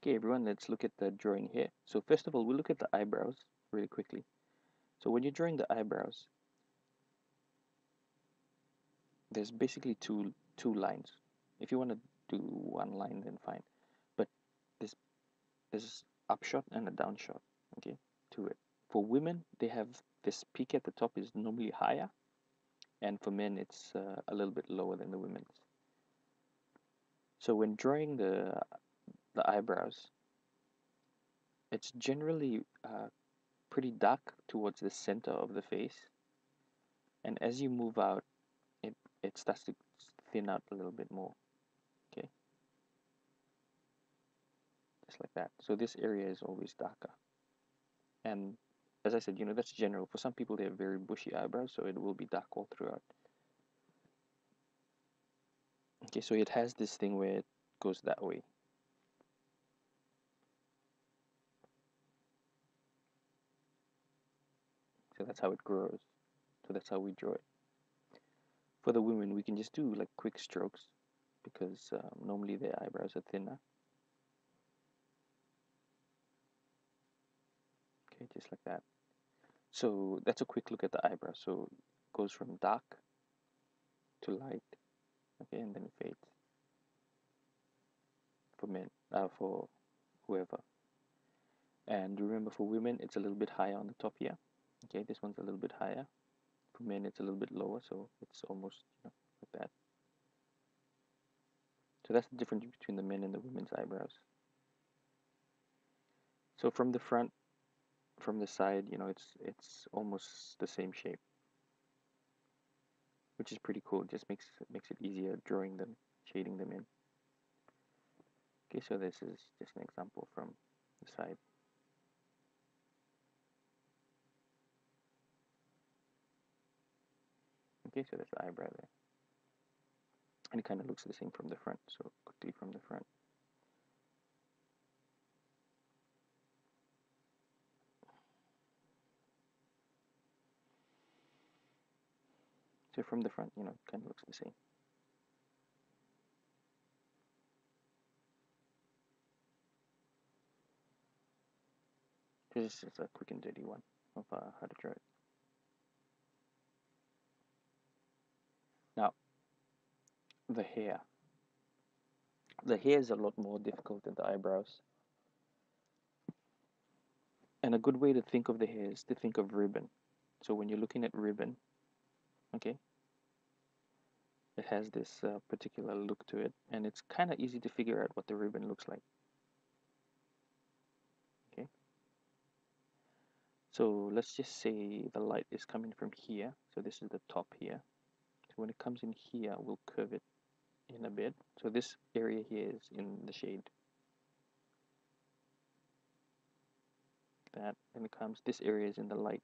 Okay, everyone, let's look at the drawing here. So first of all, we'll look at the eyebrows really quickly. So when you're drawing the eyebrows, there's basically two lines. If you want to do one line, then fine. But there's there's upshot and a downshot, okay, to it. For women, they have this peak at the top is normally higher, and for men, it's a little bit lower than the women's. So when drawing the eyebrows, it's generally pretty dark towards the center of the face, and as you move out, it starts to thin out a little bit more. Okay, just like that. So this area is always darker, and as I said, that's general. For some people, they have very bushy eyebrows, so it will be dark all throughout. Okay, so it has this thing where it goes that way. So that's how it grows. So that's how we draw it. For the women, we can just do like quick strokes because normally their eyebrows are thinner. Okay, just like that. So that's a quick look at the eyebrow. So it goes from dark to light, okay, and then it fades for men, for whoever. And remember, for women, it's a little bit higher on the top here. Okay, this one's a little bit higher. For men, it's a little bit lower, so it's almost like that. So that's the difference between the men and the women's eyebrows. So from the front, from the side, it's almost the same shape, which is pretty cool. It just makes it easier drawing them, shading them in. Okay, so this is just an example from the side. Okay, so that's the eyebrow there. And it kind of looks the same from the front, so quickly from the front. So from the front, it kind of looks the same. So this is a quick and dirty one of how to draw it. Now, the hair. The hair is a lot more difficult than the eyebrows. And a good way to think of the hair is to think of ribbon. So when you're looking at ribbon, okay, it has this particular look to it, and it's kind of easy to figure out what the ribbon looks like. Okay, so let's just say the light is coming from here. So this is the top here. So when it comes in here, we'll curve it in a bit. So this area here is in the shade. That, and it comes, this area is in the light.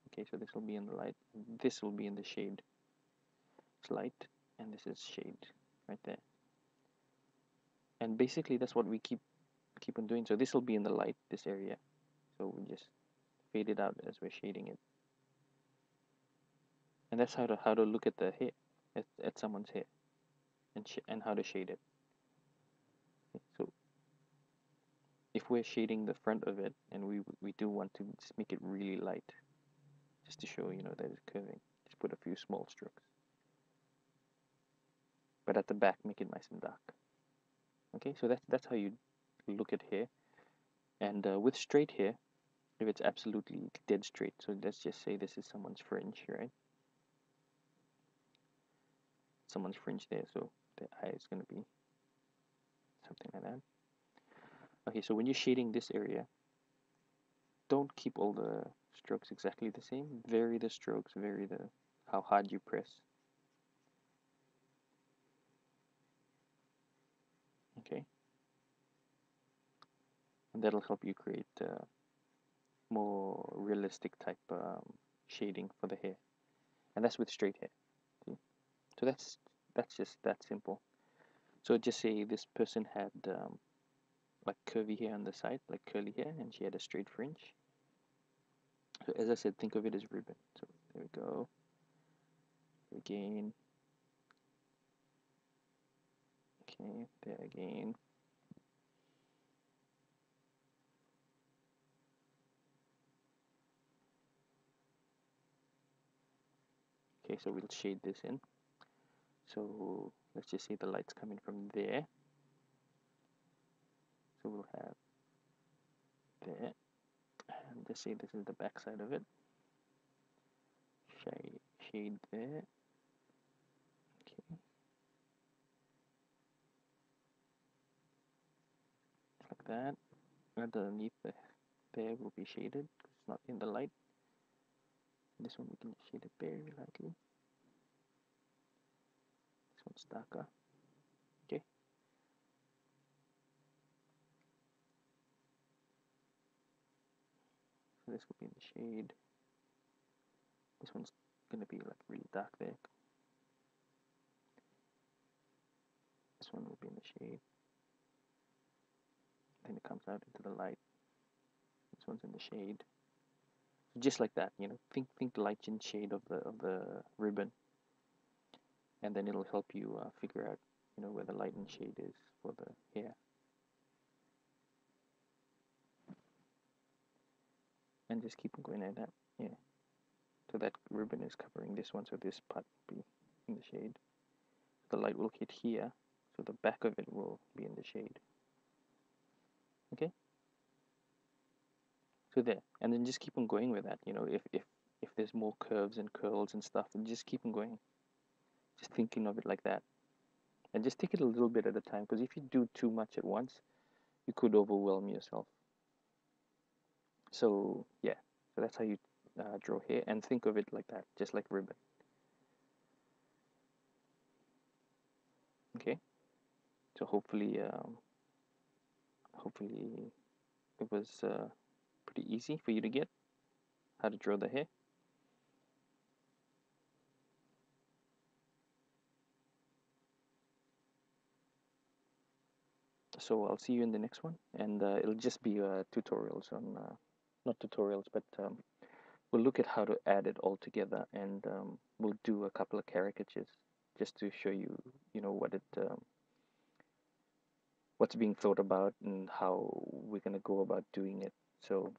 Okay, so this will be in the light. This will be in the shade. It's light, and this is shade right there. And basically that's what we keep on doing. So this will be in the light, this area. So we just fade it out as we're shading it. And that's how to look at the hair, at someone's hair, and how to shade it. Okay, so if we're shading the front of it, and we do want to just make it really light, just to show that it's curving, just put a few small strokes. But at the back, make it nice and dark. Okay, so that's how you look at hair. And with straight hair, if it's absolutely dead straight, so let's just say this is someone's fringe, right? Someone's fringe there, so the eye is going to be something like that. Okay, so when you're shading this area, don't keep all the strokes exactly the same. Vary the strokes, vary how hard you press. Okay, and that'll help you create more realistic type shading for the hair, and that's with straight hair. See? So that's just that simple. So just say this person had like curvy hair on the side, like curly hair, and she had a straight fringe. So as I said, think of it as ribbon. So there we go. Again. Okay, there again. Okay, so we'll shade this in. So let's just say the light's coming from there. So we'll have there, and just say this is the back side of it. Shade there. Okay, like that. Underneath there will be shaded because it's not in the light. This one we can shade it very lightly. This one's darker. Okay. So this will be in the shade. This one's gonna be like really dark there. This one will be in the shade. Then it comes out into the light. This one's in the shade. Just like that, you know. Think light and shade of the ribbon, and then it'll help you figure out, you know, where the light and shade is for the hair. And just keep on going like that. Yeah. So that ribbon is covering this one, so this part will be in the shade. The light will hit here, so the back of it will be in the shade. Okay. So there, and then just keep on going with that. You know, if there's more curves and curls and stuff, and just keep on going. Just thinking of it like that, and just take it a little bit at a time. Because if you do too much at once, you could overwhelm yourself. So yeah, so that's how you draw hair, and think of it like that, just like ribbon. Okay. So hopefully it was pretty easy for you to get how to draw the hair. So I'll see you in the next one, and it'll just be tutorials on, not tutorials, but we'll look at how to add it all together, and we'll do a couple of caricatures just to show you, you know, what's being thought about and how we're gonna go about doing it. So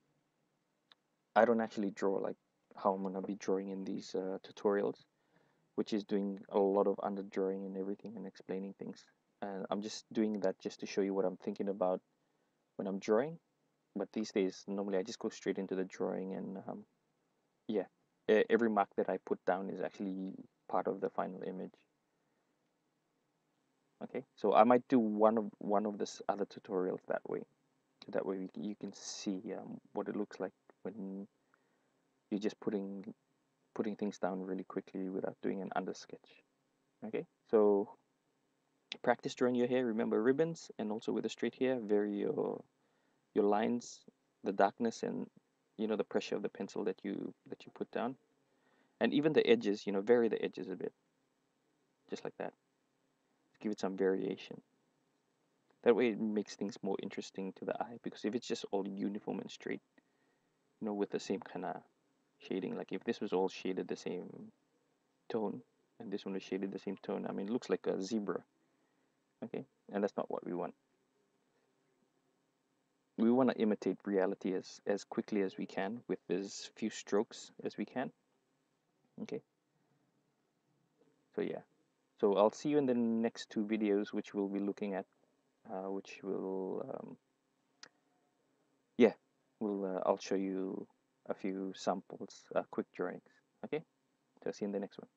I don't actually draw like how I'm gonna be drawing in these tutorials, which is doing a lot of under drawing and everything and explaining things. And I'm just doing that just to show you what I'm thinking about when I'm drawing. But these days, normally I just go straight into the drawing, and yeah, every mark that I put down is actually part of the final image. Okay, so I might do one of this other tutorials that way. That way you can see what it looks like when you're just putting things down really quickly without doing an under sketch. Okay, so practice drawing your hair. Remember ribbons, and also with a straight hair, vary your lines, the darkness, and you know the pressure of the pencil that you put down, and even the edges. You know, vary the edges a bit, just like that. Give it some variation. That way, it makes things more interesting to the eye. Because if it's just all uniform and straight, you know, with the same kind of shading, like if this was all shaded the same tone, and this one was shaded the same tone, I mean, it looks like a zebra. Okay, and that's not what we want. We want to imitate reality as quickly as we can with as few strokes as we can. Okay, so yeah, so I'll see you in the next two videos, which we'll be looking at, which will yeah, I'll show you a few samples, quick drawings. Okay, so see you in the next one.